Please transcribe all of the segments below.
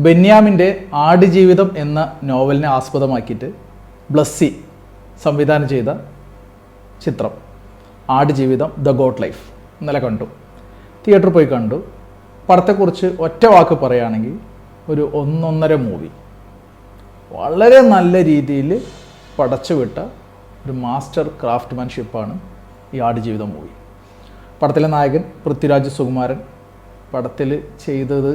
ബെന്യാമിൻ്റെ ആടുജീവിതം എന്ന നോവലിനെ ആസ്പദമാക്കിയിട്ട് ബ്ലസ്സി സംവിധാനം ചെയ്ത ചിത്രം ആടുജീവിതം ദ ഗോട്ട് ലൈഫ് ഇന്നലെ കണ്ടു. തിയേറ്ററിൽ പോയി കണ്ടു. പടത്തെക്കുറിച്ച് ഒറ്റ വാക്ക് പറയുകയാണെങ്കിൽ ഒരു 1.5 മൂവി. വളരെ നല്ല രീതിയിൽ പടച്ചുവിട്ട ഒരു മാസ്റ്റർ ക്രാഫ്റ്റ്മാൻഷിപ്പാണ് ഈ ആടുജീവിതം മൂവി. പടത്തിലെ നായകൻ പൃഥ്വിരാജ് സുകുമാരൻ പടത്തിൽ ചെയ്തത്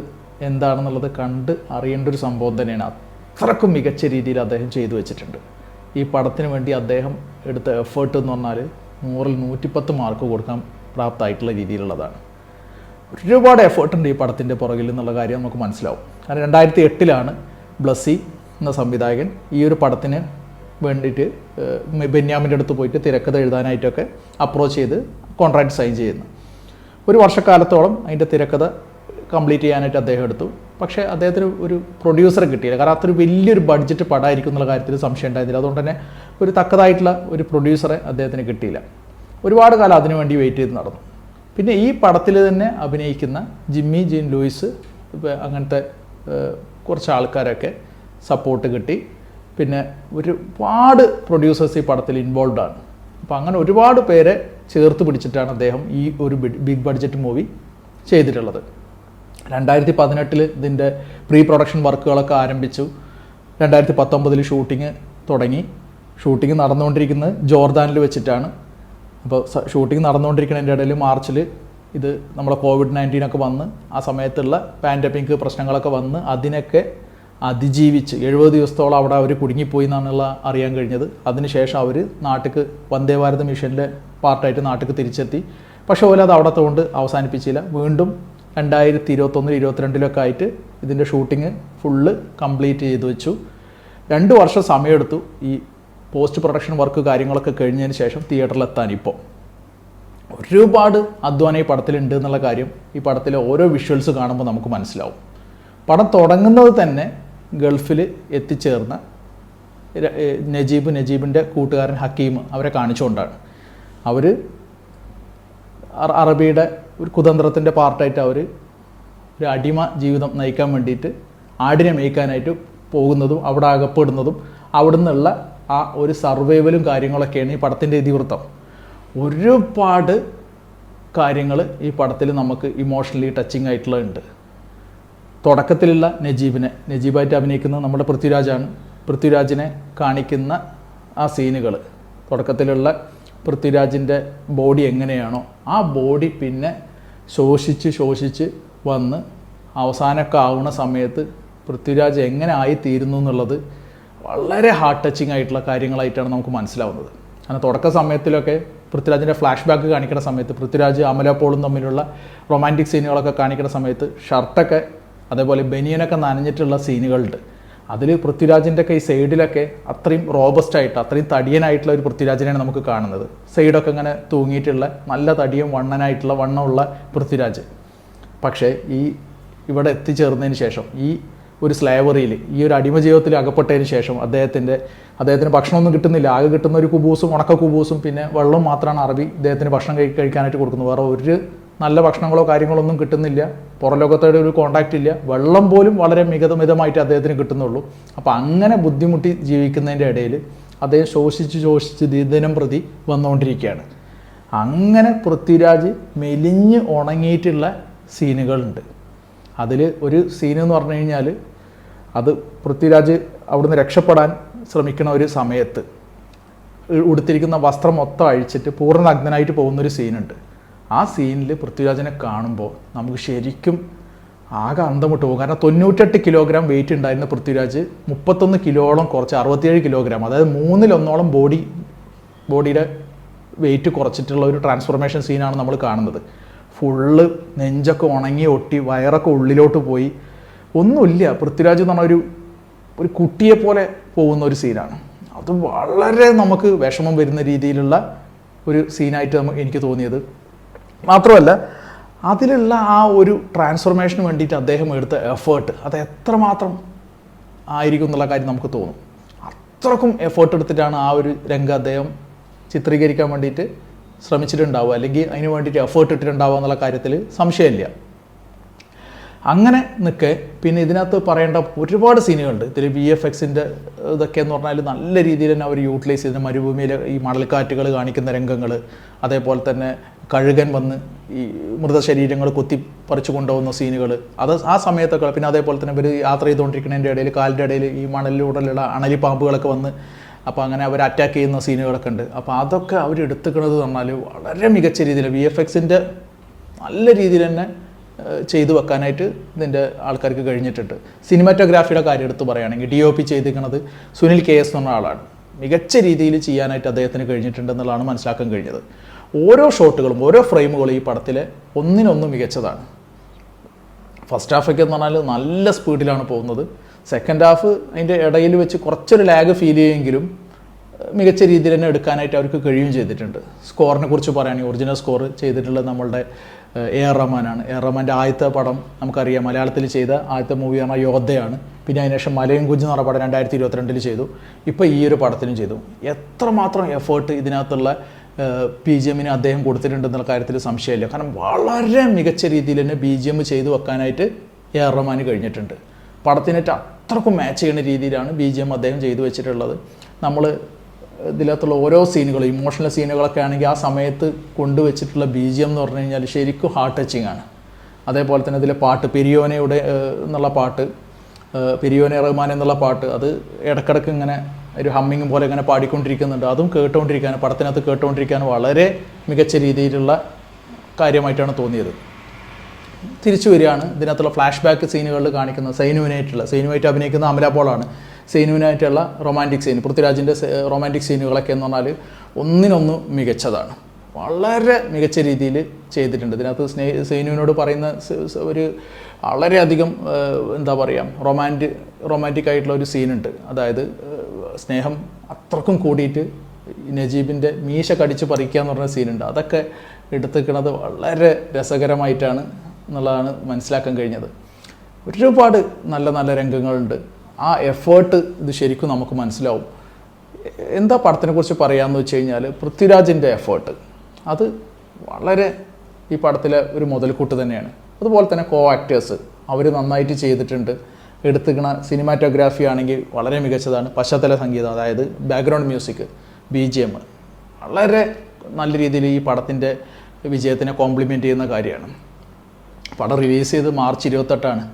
എന്താണെന്നുള്ളത് കണ്ട് അറിയേണ്ട ഒരു സംഭവം തന്നെയാണ്. അത്രക്കും മികച്ച രീതിയിൽ അദ്ദേഹം ചെയ്തു വെച്ചിട്ടുണ്ട്. ഈ പടത്തിന് വേണ്ടി അദ്ദേഹം എടുത്ത എഫേർട്ട് എന്ന് പറഞ്ഞാൽ 100-ൽ 110 മാർക്ക് കൊടുക്കാൻ പ്രാപ്തമായിട്ടുള്ള രീതിയിലുള്ളതാണ്. ഒരുപാട് എഫേർട്ടുണ്ട് ഈ പടത്തിൻ്റെ പുറകിൽ എന്നുള്ള കാര്യം നമുക്ക് മനസ്സിലാവും. കാരണം 2008 ബ്ലസ്സി എന്ന സംവിധായകൻ ഈ ഒരു പടത്തിന് വേണ്ടിയിട്ട് ബെന്യാമിൻ്റെ അടുത്ത് പോയിട്ട് തിരക്കഥ എഴുതാനായിട്ടൊക്കെ അപ്രോച്ച് ചെയ്ത് കോൺട്രാക്ട് സൈൻ ചെയ്യുന്നു. ഒരു വർഷക്കാലത്തോളം അതിൻ്റെ തിരക്കഥ കംപ്ലീറ്റ് ചെയ്യാനായിട്ട് അദ്ദേഹം എടുത്തു. പക്ഷേ അദ്ദേഹത്തിന് ഒരു പ്രൊഡ്യൂസറെ കിട്ടിയില്ല. കാരണം അത്ര വലിയൊരു ബഡ്ജറ്റ് പടമായിരിക്കും എന്നുള്ള കാര്യത്തിൽ സംശയം ഉണ്ടായിരുന്നില്ല. അതുകൊണ്ട് തന്നെ ഒരു തക്കതായിട്ടുള്ള ഒരു പ്രൊഡ്യൂസറെ അദ്ദേഹത്തിന് കിട്ടിയില്ല. ഒരുപാട് കാലം അതിനുവേണ്ടി വെയിറ്റ് ചെയ്ത് നടന്നു. പിന്നെ ഈ പടത്തിൽ തന്നെ അഭിനയിക്കുന്ന ജിമ്മി ജീൻ ലൂയിസ് അങ്ങനത്തെ കുറച്ച് ആൾക്കാരൊക്കെ സപ്പോർട്ട് കിട്ടി. പിന്നെ ഒരുപാട് പ്രൊഡ്യൂസേഴ്സ് ഈ പടത്തിൽ ഇൻവോൾവ് ആണ്. അപ്പോൾ അങ്ങനെ ഒരുപാട് പേരെ ചേർത്ത് പിടിച്ചിട്ടാണ് അദ്ദേഹം ഈ ഒരു ബിഗ് ബഡ്ജറ്റ് മൂവി ചെയ്തിട്ടുള്ളത്. 2018 ഇതിൻ്റെ പ്രീ പ്രൊഡക്ഷൻ വർക്കുകളൊക്കെ ആരംഭിച്ചു. 2019 ഷൂട്ടിങ് തുടങ്ങി. ഷൂട്ടിങ് നടന്നുകൊണ്ടിരിക്കുന്നത് ജോർദാനിൽ വെച്ചിട്ടാണ്. അപ്പോൾ ഷൂട്ടിംഗ് നടന്നുകൊണ്ടിരിക്കുന്നതിൻ്റെ ഇടയിൽ മാർച്ചിൽ ഇത് നമ്മളെ COVID-19 വന്ന് ആ സമയത്തുള്ള പാൻഡമിക് പ്രശ്നങ്ങളൊക്കെ വന്ന് അതിനൊക്കെ അതിജീവിച്ച് 70 ദിവസത്തോളം അവിടെ അവർ കുടുങ്ങിപ്പോയി എന്നാണുള്ള അറിയാൻ കഴിഞ്ഞത്. അതിനുശേഷം അവർ നാട്ടിലേക്ക് വന്ദേ ഭാരത് മിഷനിലെ പാർട്ടായിട്ട് നാട്ടിലേക്ക് തിരിച്ചെത്തി. പക്ഷേ ഓല അത് അവിടത്തെ കൊണ്ട് അവസാനിപ്പിച്ചില്ല. വീണ്ടും 2021-22 ആയിട്ട് ഇതിൻ്റെ ഷൂട്ടിങ് ഫുള്ള് കംപ്ലീറ്റ് ചെയ്തു വെച്ചു. 2 വർഷം സമയമെടുത്തു ഈ പോസ്റ്റ് പ്രൊഡക്ഷൻ വർക്ക് കാര്യങ്ങളൊക്കെ കഴിഞ്ഞതിന് ശേഷം തിയേറ്ററിലെത്താൻ. ഇപ്പോൾ ഒരുപാട് അധ്വാനം ഈ പടത്തിലുണ്ട് എന്നുള്ള കാര്യം ഈ പടത്തിലെ ഓരോ വിഷ്വൽസ് കാണുമ്പോൾ നമുക്ക് മനസ്സിലാവും. പടം തുടങ്ങുന്നത് തന്നെ ഗൾഫിൽ എത്തിച്ചേർന്ന നജീബിൻ്റെ കൂട്ടുകാരൻ ഹക്കീം അവരെ കാണിച്ചുകൊണ്ടാണ്. അവർ അറബിയുടെ ഒരു കുതന്ത്രത്തിൻ്റെ പാർട്ടായിട്ട് അവർ ഒരു അടിമ ജീവിതം നയിക്കാൻ വേണ്ടിയിട്ട് ആടിനെ മേയ്ക്കാനായിട്ട് പോകുന്നതും അവിടെ അകപ്പെടുന്നതും അവിടെ നിന്നുള്ള ആ ഒരു സർവൈവലും കാര്യങ്ങളൊക്കെയാണ് ഈ പടത്തിൻ്റെ ഇതിവൃത്തം. ഒരുപാട് കാര്യങ്ങൾ ഈ പടത്തിൽ നമുക്ക് ഇമോഷണലി ടച്ചിങ് ആയിട്ടുള്ളത്. തുടക്കത്തിലുള്ള നജീബായിട്ട് അഭിനയിക്കുന്നത് നമ്മുടെ പൃഥ്വിരാജാണ്. പൃഥ്വിരാജിനെ കാണിക്കുന്ന ആ സീനുകൾ, തുടക്കത്തിലുള്ള പൃഥ്വിരാജിൻ്റെ ബോഡി എങ്ങനെയാണോ ആ ബോഡി പിന്നെ ശോഷിച്ച് വന്ന് അവസാനമൊക്കെ ആവുന്ന സമയത്ത് പൃഥ്വിരാജ് എങ്ങനെ ആയിത്തീരുന്നു എന്നുള്ളത് വളരെ ഹാർട്ട് ടച്ചിങ് ആയിട്ടുള്ള കാര്യങ്ങളായിട്ടാണ് നമുക്ക് മനസ്സിലാവുന്നത്. കാരണം തുടക്ക സമയത്തിലൊക്കെ പൃഥ്വിരാജിൻ്റെ ഫ്ലാഷ് ബാക്ക് കാണിക്കുന്ന സമയത്ത് പൃഥ്വിരാജ് അമല പോളും തമ്മിലുള്ള റൊമാൻറ്റിക് സീനുകളൊക്കെ കാണിക്കുന്ന സമയത്ത് ഷർട്ടൊക്കെ അതേപോലെ ബനിയനൊക്കെ നനഞ്ഞിട്ടുള്ള സീനുകളുണ്ട്. അതിൽ പൃഥ്വിരാജിൻ്റെ ഈ സൈഡിലൊക്കെ അത്രയും റോബസ്റ്റായിട്ട് അത്രയും തടിയനായിട്ടുള്ള ഒരു പൃഥ്വിരാജിനെയാണ് നമുക്ക് കാണുന്നത്. സൈഡൊക്കെ ഇങ്ങനെ തൂങ്ങിയിട്ടുള്ള നല്ല തടിയും വണ്ണമുള്ള പൃഥ്വിരാജ്. പക്ഷേ ഈ ഇവിടെ എത്തിച്ചേർന്നതിന് ശേഷം ഈ ഒരു സ്ലേവറിയിൽ ഈ ഒരു അടിമ ജീവിതത്തിൽ അകപ്പെട്ടതിന് ശേഷം അദ്ദേഹത്തിന് ഭക്ഷണമൊന്നും കിട്ടുന്നില്ല. ആകെ കിട്ടുന്ന ഒരു കുബൂസും ഉണക്ക കുബൂസും പിന്നെ വെള്ളം മാത്രമാണ് അറബി ഇദ്ദേഹത്തിന് ഭക്ഷണം കഴിക്കാനായിട്ട് കൊടുക്കുന്നത്. വേറെ ഒരു നല്ല ഭക്ഷണങ്ങളോ കാര്യങ്ങളൊന്നും കിട്ടുന്നില്ല. പുറലോകത്തോടെ ഒരു കോണ്ടാക്റ്റ് ഇല്ല. വെള്ളം പോലും വളരെ മിതമായിട്ട് അദ്ദേഹത്തിന് കിട്ടുന്നുള്ളൂ. അപ്പോൾ അങ്ങനെ ബുദ്ധിമുട്ടി ജീവിക്കുന്നതിൻ്റെ ഇടയിൽ അദ്ദേഹം ശോഷിച്ച് ദിനം പ്രതി വന്നുകൊണ്ടിരിക്കുകയാണ്. അങ്ങനെ പൃഥ്വിരാജ് മെലിഞ്ഞ് ഉണങ്ങിയിട്ടുള്ള സീനുകളുണ്ട്. അതിൽ ഒരു സീൻ എന്ന് പറഞ്ഞു കഴിഞ്ഞാൽ അത് പൃഥ്വിരാജ് അവിടുന്ന് രക്ഷപ്പെടാൻ ശ്രമിക്കുന്ന ഒരു സമയത്ത് ഉടുത്തിരിക്കുന്ന വസ്ത്രം മൊത്തം അഴിച്ചിട്ട് പൂർണ്ണ നഗ്നനായിട്ട് പോകുന്നൊരു സീനുണ്ട്. ആ സീനിൽ പൃഥ്വിരാജിനെ കാണുമ്പോൾ നമുക്ക് ശരിക്കും ആകെ അന്തം വിട്ട് പോകും. കാരണം 98 കിലോഗ്രാം വെയിറ്റ് ഉണ്ടായിരുന്ന പൃഥ്വിരാജ് 31 കിലോളം കുറച്ച് 67 കിലോഗ്രാം, അതായത് 1/3 ബോഡിയുടെ വെയിറ്റ് കുറച്ചിട്ടുള്ള ഒരു ട്രാൻസ്ഫോർമേഷൻ സീനാണ് നമ്മൾ കാണുന്നത്. ഫുള്ള് നെഞ്ചൊക്കെ ഉണങ്ങി ഒട്ടി വയറൊക്കെ ഉള്ളിലോട്ട് പോയി ഒന്നുമില്ല. പൃഥ്വിരാജ് എന്ന് പറഞ്ഞ ഒരു കുട്ടിയെ പോലെ പോകുന്ന ഒരു സീനാണ്. അത് വളരെ നമുക്ക് വിഷമം വരുന്ന രീതിയിലുള്ള ഒരു സീനായിട്ട് എനിക്ക് തോന്നിയത്. മാത്രമല്ല അതിലുള്ള ആ ഒരു ട്രാൻസ്ഫോർമേഷന് വേണ്ടിയിട്ട് അദ്ദേഹം എടുത്ത എഫേർട്ട് അത് എത്രമാത്രം ആയിരിക്കും എന്നുള്ള കാര്യം നമുക്ക് തോന്നും. അത്രക്കും എഫേർട്ട് എടുത്തിട്ടാണ് ആ ഒരു രംഗം അദ്ദേഹം ചിത്രീകരിക്കാൻ വേണ്ടിയിട്ട് ശ്രമിച്ചിട്ടുണ്ടാവുക, അല്ലെങ്കിൽ അതിന് വേണ്ടിയിട്ട് എഫേർട്ട് ഇട്ടിട്ടുണ്ടാവുക എന്നുള്ള കാര്യത്തിൽ സംശയമില്ല. അങ്ങനെ നിൽക്കെ പിന്നെ ഇതിനകത്ത് പറയേണ്ട ഒരുപാട് സീനുകളുണ്ട്. ഇതിൽ VFXൻ്റെ ഇതൊക്കെ എന്ന് പറഞ്ഞാൽ നല്ല രീതിയിൽ തന്നെ അവർ യൂട്ടിലൈസ് ചെയ്ത മരുഭൂമിയിൽ ഈ മണൽക്കാറ്റുകൾ കാണിക്കുന്ന രംഗങ്ങൾ, അതേപോലെ തന്നെ കഴുകൻ വന്ന് ഈ മൃതശരീരങ്ങൾ കൊത്തിപ്പറിച്ചു കൊണ്ടുപോകുന്ന സീനുകൾ, അത് ആ സമയത്തൊക്കെ. പിന്നെ അതേപോലെ തന്നെ ഇവർ യാത്ര ചെയ്തുകൊണ്ടിരിക്കുന്നതിൻ്റെ ഇടയിൽ കാലിൻ്റെ ഇടയിൽ ഈ മണലിലൂടെയുള്ള അണലിപ്പാമ്പുകളൊക്കെ വന്ന് അപ്പോൾ അങ്ങനെ അവർ അറ്റാക്ക് ചെയ്യുന്ന സീനുകളൊക്കെ ഉണ്ട്. അപ്പോൾ അതൊക്കെ അവർ എടുത്തുക്കുന്നത് പറഞ്ഞാൽ വളരെ മികച്ച രീതിയിൽ VFXൻ്റെ നല്ല രീതിയിൽ തന്നെ ചെയ്തു വെക്കാനായിട്ട് ഇതിൻ്റെ ആൾക്കാർക്ക് കഴിഞ്ഞിട്ടുണ്ട്. സിനിമാറ്റോഗ്രാഫിയുടെ കാര്യം എടുത്ത് പറയുകയാണെങ്കിൽ DOP ചെയ്തിരിക്കുന്നത് സുനിൽ KS എന്ന ആളാണ്. മികച്ച രീതിയിൽ ചെയ്യാനായിട്ട് അദ്ദേഹത്തിന് കഴിഞ്ഞിട്ടുണ്ടെന്നുള്ളതാണ് മനസ്സിലാക്കാൻ കഴിഞ്ഞത്. ഓരോ ഷോട്ടുകളും ഓരോ ഫ്രെയിമുകളും ഈ പടത്തിലെ ഒന്നിനൊന്നും മികച്ചതാണ്. ഫസ്റ്റ് ഹാഫൊക്കെ എന്ന് പറഞ്ഞാൽ നല്ല സ്പീഡിലാണ് പോകുന്നത്. സെക്കൻഡ് ഹാഫ് അതിൻ്റെ ഇടയിൽ വെച്ച് കുറച്ചൊരു ലാഗ് ഫീൽ ചെയ്യുമെങ്കിലും മികച്ച രീതിയിൽ തന്നെ എടുക്കാനായിട്ട് അവർക്ക് കഴിയുകയും ചെയ്തിട്ടുണ്ട്. സ്കോറിനെ കുറിച്ച് പറയുകയാണെങ്കിൽ ഒറിജിനൽ സ്കോർ ചെയ്തിട്ടുള്ളത് നമ്മളുടെ AR റഹ്മാനാണ്. AR റഹ്മാൻ്റെ ആദ്യത്തെ പടം നമുക്കറിയാം, മലയാളത്തിൽ ചെയ്ത ആദ്യത്തെ മൂവി പറഞ്ഞാൽ യോദ്ധയാണ്. പിന്നെ അതിനുശേഷം മലയും കുഞ്ഞ് എന്ന് പറഞ്ഞ പടം 2022 ചെയ്തു. ഇപ്പോൾ ഈ ഒരു പടത്തിനും ചെയ്തു. എത്രമാത്രം എഫേർട്ട് ഇതിനകത്തുള്ള BGMന് അദ്ദേഹം കൊടുത്തിട്ടുണ്ടെന്നുള്ള കാര്യത്തിൽ സംശയമില്ല. കാരണം വളരെ മികച്ച രീതിയിൽ തന്നെ BGM ചെയ്തു വെക്കാനായിട്ട് AR റഹ്മാന് കഴിഞ്ഞിട്ടുണ്ട്. പടത്തിനായിട്ട് അത്രക്കും മാച്ച് ചെയ്യുന്ന രീതിയിലാണ് BGM അദ്ദേഹം ചെയ്തു വെച്ചിട്ടുള്ളത്. നമ്മൾ ഇതിനകത്തുള്ള ഓരോ സീനുകളും ഇമോഷണൽ സീനുകളൊക്കെ ആണെങ്കിൽ ആ സമയത്ത് കൊണ്ടുവച്ചിട്ടുള്ള BGM എന്ന് പറഞ്ഞു കഴിഞ്ഞാൽ ശരിക്കും ഹാർട്ട് ടച്ചിങ് ആണ്. അതേപോലെ തന്നെ ഇതിലെ പാട്ട് പെരിയോനയുടെ എന്നുള്ള പാട്ട്, പെരിയോനെ റഹ്മാൻ എന്നുള്ള പാട്ട്, അത് ഇടക്കിടക്ക് ഇങ്ങനെ ഒരു ഹമ്മിങ് പോലെ ഇങ്ങനെ പാടിക്കൊണ്ടിരിക്കുന്നുണ്ട്. അതും കേട്ടുകൊണ്ടിരിക്കാൻ, പടത്തിനകത്ത് കേട്ടുകൊണ്ടിരിക്കാൻ വളരെ മികച്ച രീതിയിലുള്ള കാര്യമായിട്ടാണ് തോന്നിയത്. തിരിച്ചു വരികയാണ് ഇതിനകത്തുള്ള ഫ്ലാഷ് ബാക്ക് സീനുകളിൽ കാണിക്കുന്നത് സൈനുവിനായിട്ട് അഭിനയിക്കുന്ന അമല പോളാണ്. സൈനുവിനായിട്ടുള്ള റൊമാൻറ്റിക് സീൻ, പൃഥ്വിരാജിൻ്റെ റൊമാൻറ്റിക് സീനുകളൊക്കെ എന്ന് പറഞ്ഞാൽ ഒന്നിനൊന്ന് മികച്ചതാണ്. വളരെ മികച്ച രീതിയിൽ ചെയ്തിട്ടുണ്ട്. ഇതിനകത്ത് സൈനുവിനോട് പറയുന്ന ഒരു വളരെയധികം എന്താ പറയുക റൊമാൻറ്റിക് ആയിട്ടുള്ള ഒരു സീനുണ്ട്. അതായത് സ്നേഹം അത്രക്കും കൂടിയിട്ട് നജീബിൻ്റെ മീശ കടിച്ച് പറിക്കുക എന്ന് പറഞ്ഞ സീനുണ്ട്. അതൊക്കെ എടുത്തിരിക്കുന്നത് വളരെ രസകരമായിട്ടാണ് എന്നുള്ളതാണ് മനസ്സിലാക്കാൻ കഴിഞ്ഞത്. ഒരുപാട് നല്ല നല്ല രംഗങ്ങളുണ്ട്. ആ എഫേർട്ട് ഇത് ശരിക്കും നമുക്ക് മനസ്സിലാവും. എന്താ പടത്തിനെ കുറിച്ച് പറയാമെന്ന് വെച്ച് കഴിഞ്ഞാൽ പൃഥ്വിരാജിൻ്റെ എഫേർട്ട് അത് വളരെ ഈ പടത്തിലെ ഒരു മുതൽക്കൂട്ട് തന്നെയാണ്. അതുപോലെ തന്നെ ആക്ടേഴ്സ് അവർ നന്നായിട്ട് ചെയ്തിട്ടുണ്ട്. എടുത്തുക്കണ സിനിമാറ്റോഗ്രാഫി ആണെങ്കിൽ വളരെ മികച്ചതാണ്. പശ്ചാത്തല സംഗീതം, അതായത് ബാക്ക്ഗ്രൗണ്ട് മ്യൂസിക്, BGM വളരെ നല്ല രീതിയിൽ ഈ പടത്തിൻ്റെ വിജയത്തിനെ കോംപ്ലിമെൻറ്റ് ചെയ്യുന്ന കാര്യമാണ്. പടം റിലീസ് ചെയ്ത് മാർച്ച് 28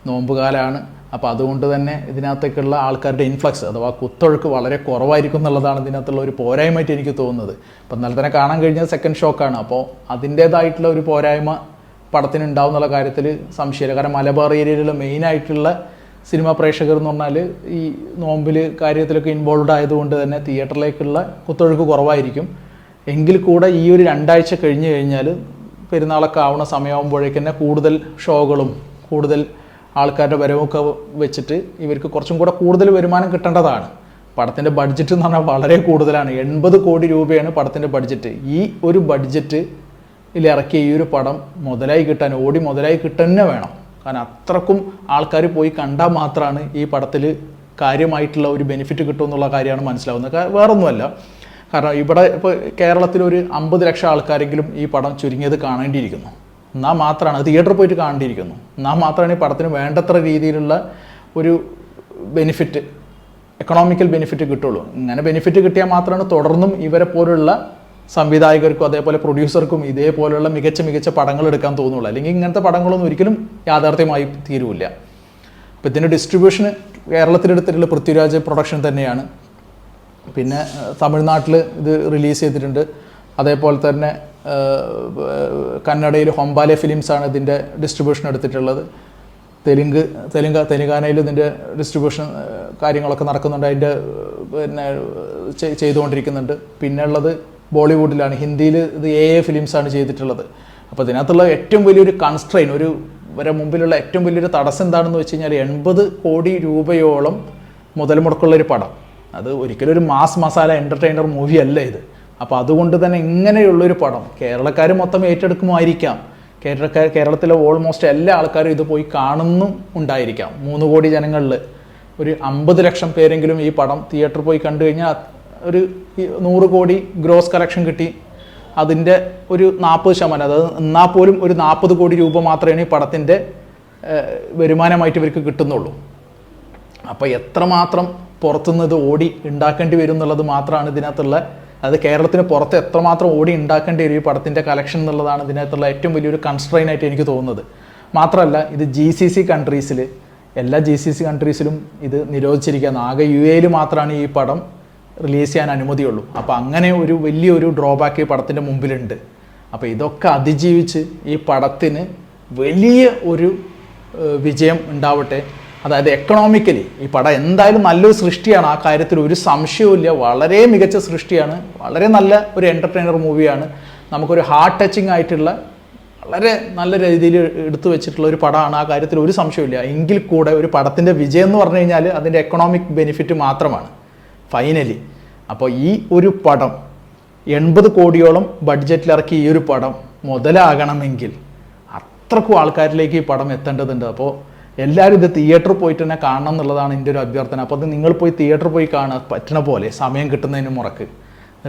നോമ്പുകാലമാണ്. അപ്പോൾ അതുകൊണ്ട് തന്നെ ഇതിനകത്തേക്കുള്ള ആൾക്കാരുടെ ഇൻഫ്ലക്സ് അഥവാ കുത്തൊഴുക്ക് വളരെ കുറവായിരിക്കും എന്നുള്ളതാണ് ഇതിനകത്തുള്ള ഒരു പോരായ്മയായിട്ട് എനിക്ക് തോന്നുന്നത്. അപ്പം ഇന്നലെ തന്നെ കാണാൻ കഴിഞ്ഞത് സെക്കൻഡ് ഷോക്കാണ്. അപ്പോൾ അതിൻ്റേതായിട്ടുള്ള ഒരു പോരായ്മ പടത്തിന് ഉണ്ടാവും എന്നുള്ള കാര്യത്തിൽ സംശയമില്ല. കാരണം മലബാർ ഏരിയയിലുള്ള മെയിനായിട്ടുള്ള സിനിമാ പ്രേക്ഷകർ എന്ന് പറഞ്ഞാൽ ഈ നോമ്പിൽ കാര്യത്തിലൊക്കെ ഇൻവോൾവ് ആയതുകൊണ്ട് തന്നെ തിയേറ്ററിലേക്കുള്ള കുത്തൊഴുക്ക് കുറവായിരിക്കും. എങ്കിൽ കൂടെ ഈ ഒരു 2 ആഴ്ച കഴിഞ്ഞ് കഴിഞ്ഞാൽ പെരുന്നാളൊക്കെ ആവുന്ന സമയമാകുമ്പോഴേക്ക് തന്നെ കൂടുതൽ ഷോകളും കൂടുതൽ ആൾക്കാരുടെ വരവൊക്കെ വെച്ചിട്ട് ഇവർക്ക് കുറച്ചും കൂടെ കൂടുതൽ വരുമാനം കിട്ടേണ്ടതാണ്. പടത്തിൻ്റെ ബഡ്ജറ്റ് എന്ന് പറഞ്ഞാൽ വളരെ കൂടുതലാണ്. 80 കോടി രൂപയാണ് പടത്തിൻ്റെ ബഡ്ജറ്റ്. ഈ ഒരു ബഡ്ജറ്റിൽ ഇറക്കിയ ഈ ഒരു പടം മുതലായി കിട്ടാൻ മുതലായി കിട്ടുന്നെ വേണം. കാരണം അത്രക്കും ആൾക്കാർ പോയി കണ്ടാൽ മാത്രമാണ് ഈ പടത്തിൽ കാര്യമായിട്ടുള്ള ഒരു ബെനിഫിറ്റ് കിട്ടുമെന്നുള്ള കാര്യമാണ് മനസ്സിലാവുന്നത്. വേറൊന്നുമല്ല, കാരണം ഇവിടെ ഇപ്പോൾ കേരളത്തിലൊരു 50 ലക്ഷം ആൾക്കാരെങ്കിലും ഈ പടം ചുരുങ്ങിയത് കാണേണ്ടിയിരിക്കുന്നു. എന്നാൽ മാത്രമാണ് തിയേറ്ററിൽ പോയിട്ട് കാണേണ്ടിയിരിക്കുന്നു. എന്നാൽ മാത്രമാണ് ഈ പടത്തിന് വേണ്ടത്ര രീതിയിലുള്ള ഒരു ബെനിഫിറ്റ്, എക്കണോമിക്കൽ ബെനിഫിറ്റ് കിട്ടുള്ളൂ. ഇങ്ങനെ ബെനിഫിറ്റ് കിട്ടിയാൽ മാത്രമാണ് തുടർന്നും ഇവരെ പോലുള്ള സംവിധായകർക്കും അതേപോലെ പ്രൊഡ്യൂസർക്കും ഇതേപോലെയുള്ള മികച്ച പടങ്ങൾ എടുക്കാൻ തോന്നുള്ളൂ. അല്ലെങ്കിൽ ഇങ്ങനത്തെ പടങ്ങളൊന്നും ഒരിക്കലും യാഥാർത്ഥ്യമായി തീരുമില്ല. അപ്പോൾ ഇതിൻ്റെ ഡിസ്ട്രിബ്യൂഷന് കേരളത്തിലെടുത്തിട്ടുള്ള പൃഥ്വിരാജ് പ്രൊഡക്ഷൻ തന്നെയാണ്. പിന്നെ തമിഴ്നാട്ടിൽ ഇത് റിലീസ് ചെയ്തിട്ടുണ്ട്. അതേപോലെ തന്നെ കന്നഡയിൽ ഹൊമ്പാലെ ഫിലിംസാണ് ഇതിൻ്റെ ഡിസ്ട്രിബ്യൂഷൻ എടുത്തിട്ടുള്ളത്. തെലുങ്കാനയിൽ ഇതിൻ്റെ ഡിസ്ട്രിബ്യൂഷൻ കാര്യങ്ങളൊക്കെ നടക്കുന്നുണ്ട്. അതിൻ്റെ പിന്നെ ചെയ്തുകൊണ്ടിരിക്കുന്നുണ്ട്. പിന്നെ ഉള്ളത് ബോളിവുഡിലാണ്. ഹിന്ദിയിൽ ഇത് AA ഫിലിംസാണ് ചെയ്തിട്ടുള്ളത്. അപ്പോൾ ഇതിനകത്തുള്ള ഏറ്റവും വലിയൊരു കൺസ്ട്രെയിൻ, വരെ മുമ്പിലുള്ള ഏറ്റവും വലിയൊരു തടസ്സം എന്താണെന്ന് വെച്ച് കഴിഞ്ഞാൽ 80 കോടി രൂപയോളം മുതൽ മുടക്കുള്ളൊരു പടം. അത് ഒരിക്കലും ഒരു മാസ് മസാല എൻ്റർടൈനർ മൂവി അല്ല ഇത്. അപ്പോൾ അതുകൊണ്ട് തന്നെ ഇങ്ങനെയുള്ളൊരു പടം കേരളക്കാർ മൊത്തം ഏറ്റെടുക്കുമായിരിക്കാം. കേരളത്തിലെ ഓൾമോസ്റ്റ് എല്ലാ ആൾക്കാരും ഇത് പോയി കാണുന്നും ഉണ്ടായിരിക്കാം. 3 കോടി ജനങ്ങളിൽ ഒരു 50 ലക്ഷം പേരെങ്കിലും ഈ പടം തിയേറ്ററിൽ പോയി കണ്ടു കഴിഞ്ഞാൽ ഒരു 100 കോടി ഗ്രോസ് കളക്ഷൻ കിട്ടി. അതിൻ്റെ ഒരു 40%, അതായത് എന്നാൽ പോലും ഒരു 40 കോടി രൂപ മാത്രമേ ഈ പടത്തിൻ്റെ വരുമാനമായിട്ട് ഇവർക്ക് കിട്ടുന്നുള്ളൂ. അപ്പോൾ എത്രമാത്രം പുറത്തുനിന്ന് ഇത് ഓടി ഉണ്ടാക്കേണ്ടി വരും എന്നുള്ളത് മാത്രമാണ് ഇതിനകത്തുള്ള, അത് കേരളത്തിന് പുറത്ത് എത്രമാത്രം ഓടി ഉണ്ടാക്കേണ്ടി വരും ഈ പടത്തിൻ്റെ കളക്ഷൻ എന്നുള്ളതാണ് ഇതിനകത്തുള്ള ഏറ്റവും വലിയൊരു കൺസ്ട്രെയിൻ ആയിട്ട് എനിക്ക് തോന്നുന്നത്. മാത്രമല്ല ഇത് GCC കൺട്രീസിൽ, എല്ലാ GCC കൺട്രീസിലും ഇത് നിരോധിച്ചിരിക്കുകയാണ്. ആകെ UAE മാത്രമാണ് ഈ പടം റിലീസ് ചെയ്യാൻ അനുമതിയുള്ളൂ. അപ്പോൾ അങ്ങനെ ഒരു വലിയൊരു ഡ്രോബാക്ക് ഈ പടത്തിൻ്റെ മുമ്പിലുണ്ട്. അപ്പോൾ ഇതൊക്കെ അതിജീവിച്ച് ഈ പടത്തിന് വലിയ ഒരു വിജയം ഉണ്ടാവട്ടെ. അതായത് എക്കണോമിക്കലി ഈ പടം എന്തായാലും നല്ലൊരു സൃഷ്ടിയാണ്, ആ കാര്യത്തിൽ ഒരു സംശയവുമില്ല. വളരെ മികച്ച സൃഷ്ടിയാണ്, വളരെ നല്ല ഒരു എൻ്റർടൈനർ മൂവിയാണ്. നമുക്കൊരു ഹാർട്ട് ടച്ചിങ് ആയിട്ടുള്ള വളരെ നല്ല രീതിയിൽ എടുത്തു വെച്ചിട്ടുള്ള ഒരു പടമാണ്, ആ കാര്യത്തിൽ ഒരു സംശയമില്ല. എങ്കിൽ കൂടെ ഒരു പടത്തിൻ്റെ വിജയം എന്ന് പറഞ്ഞു കഴിഞ്ഞാൽ അതിൻ്റെ എക്കണോമിക് ബെനിഫിറ്റ് മാത്രമാണ് ഫൈനലി. അപ്പോൾ ഈ ഒരു പടം 80 കോടിയോളം ബഡ്ജറ്റിലിറക്കി ഈ ഒരു പടം മുതലാകണമെങ്കിൽ അത്രക്കും ആൾക്കാരിലേക്ക് ഈ പടം എത്തേണ്ടതുണ്ട്. അപ്പോൾ എല്ലാവരും ഇത് തിയേറ്ററിൽ പോയിട്ട് തന്നെ കാണണം എന്നുള്ളതാണ് എൻ്റെ ഒരു അഭ്യർത്ഥന. അപ്പോൾ അത് നിങ്ങൾ പോയി തിയേറ്ററിൽ പോയി കാണുക, പറ്റണ പോലെ സമയം കിട്ടുന്നതിന് മുറക്ക്.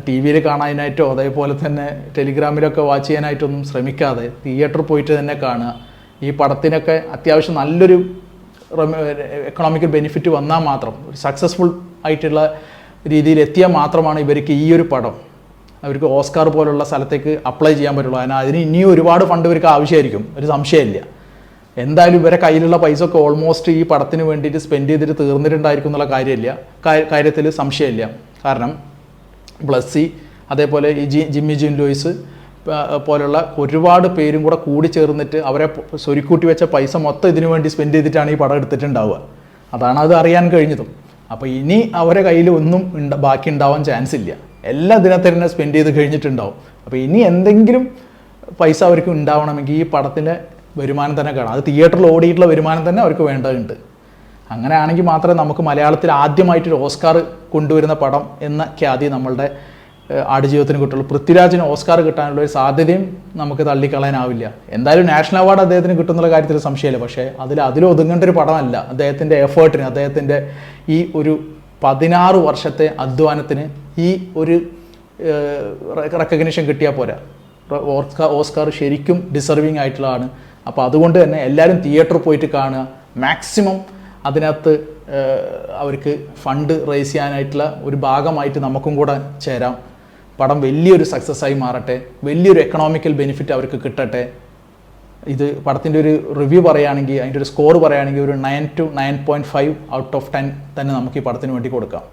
TV കാണാനായിട്ടോ അതേപോലെ തന്നെ ടെലിഗ്രാമിലൊക്കെ വാച്ച് ചെയ്യാനായിട്ടൊന്നും ശ്രമിക്കാതെ തിയേറ്ററിൽ പോയിട്ട് തന്നെ കാണുക. ഈ പടത്തിനൊക്കെ അത്യാവശ്യം നല്ലൊരു എക്കണോമിക്കൽ ബെനിഫിറ്റ് വന്നാൽ മാത്രം, ഒരു സക്സസ്ഫുൾ ആയിട്ടുള്ള രീതിയിൽ എത്തിയാൽ മാത്രമാണ് ഇവർക്ക് ഈ ഒരു പടം അവർക്ക് ഓസ്കാർ പോലുള്ള സ്ഥലത്തേക്ക് അപ്ലൈ ചെയ്യാൻ പറ്റുള്ളൂ. അതിന് ഇനിയും ഒരുപാട് ഫണ്ട് ഇവർക്ക് ആവശ്യമായിരിക്കും, ഒരു സംശയമില്ല. എന്തായാലും ഇവരെ കയ്യിലുള്ള പൈസ ഒക്കെ ഓൾമോസ്റ്റ് ഈ പടത്തിന് വേണ്ടിയിട്ട് സ്പെൻഡ് ചെയ്തിട്ട് തീർന്നിട്ടുണ്ടായിരിക്കും എന്നുള്ള കാര്യത്തിൽ സംശയമില്ല. കാരണം ബ്ലസ്സി, അതേപോലെ ഈ ജിമ്മി ജിൻ ലൂയിസ് പോലുള്ള ഒരുപാട് പേരും കൂടെ കൂടി ചേർന്നിട്ട് അവരെ സ്വരുക്കൂട്ടി വെച്ച പൈസ മൊത്തം ഇതിനു വേണ്ടി സ്പെൻഡ് ചെയ്തിട്ടാണ് ഈ പടം എടുത്തിട്ടുണ്ടാവുക. അതാണ് അത് അറിയാൻ കഴിഞ്ഞതും. അപ്പോൾ ഇനി അവരെ കയ്യിൽ ഒന്നും ബാക്കി ഉണ്ടാവാൻ ചാൻസ് ഇല്ല, എല്ലാം ഇതിനകത്ത് തന്നെ സ്പെൻഡ് ചെയ്ത് കഴിഞ്ഞിട്ടുണ്ടാവും. അപ്പോൾ ഇനി എന്തെങ്കിലും പൈസ അവർക്ക് ഉണ്ടാവണമെങ്കിൽ ഈ പടത്തിൻ്റെ വരുമാനം തന്നെ കാണാം, അത് തിയേറ്ററിൽ ഓടിയിട്ടുള്ള വരുമാനം തന്നെ അവർക്ക് വേണ്ടതുണ്ട്. അങ്ങനെ ആണെങ്കിൽ മാത്രമേ നമുക്ക് മലയാളത്തിൽ ആദ്യമായിട്ടൊരു ഓസ്കാർ കൊണ്ടുവരുന്ന പടം എന്ന ഖ്യാതി നമ്മളുടെ ആടുജീവിതത്തിന് കിട്ടുള്ളൂ. പൃഥ്വിരാജിന് ഓസ്കാർ കിട്ടാനുള്ള ഒരു സാധ്യതയും നമുക്ക് തള്ളിക്കളയാനാവില്ല. എന്തായാലും നാഷണൽ അവാർഡ് അദ്ദേഹത്തിന് കിട്ടുന്നുള്ള കാര്യത്തിൽ സംശയമില്ല. പക്ഷേ അതിലൊതുങ്ങേണ്ട ഒരു പടമല്ല. അദ്ദേഹത്തിൻ്റെ എഫേർട്ടിന്, അദ്ദേഹത്തിൻ്റെ ഈ ഒരു 16 വർഷത്തെ അധ്വാനത്തിന് ഈ ഒരു റെക്കഗ്നിഷൻ കിട്ടിയാൽ പോരാ. ഓസ്കാർ ശരിക്കും ഡിസർവിങ് ആയിട്ടുള്ളതാണ്. അപ്പോൾ അതുകൊണ്ട് തന്നെ എല്ലാവരും തിയേറ്ററിൽ പോയിട്ട് കാണുക, മാക്സിമം അതിനകത്ത് അവർക്ക് ഫണ്ട് റേസ് ചെയ്യാനായിട്ടുള്ള ഒരു ഭാഗമായിട്ട് നമുക്കും കൂടെ ചേരാം. പടം വലിയൊരു സക്സസ്സായി മാറട്ടെ, വലിയൊരു എക്കണോമിക്കൽ ബെനിഫിറ്റ് അവർക്ക് കിട്ടട്ടെ. ഇത് പടത്തിൻ്റെ ഒരു റിവ്യൂ പറയുകയാണെങ്കിൽ, അതിൻ്റെ ഒരു സ്കോർ പറയുകയാണെങ്കിൽ ഒരു 9 to 9.5 ഔട്ട് ഓഫ് 10 തന്നെ നമുക്ക് ഈ പടത്തിന് വേണ്ടി കൊടുക്കാം.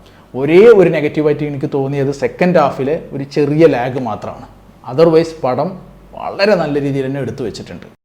ഒരേ ഒരു നെഗറ്റീവായിട്ട് എനിക്ക് തോന്നിയത് സെക്കൻഡ് ഹാഫിലെ ഒരു ചെറിയ ലാഗ് മാത്രമാണ്. അതർവൈസ് പടം വളരെ നല്ല രീതിയിൽ തന്നെ എടുത്തു വെച്ചിട്ടുണ്ട്.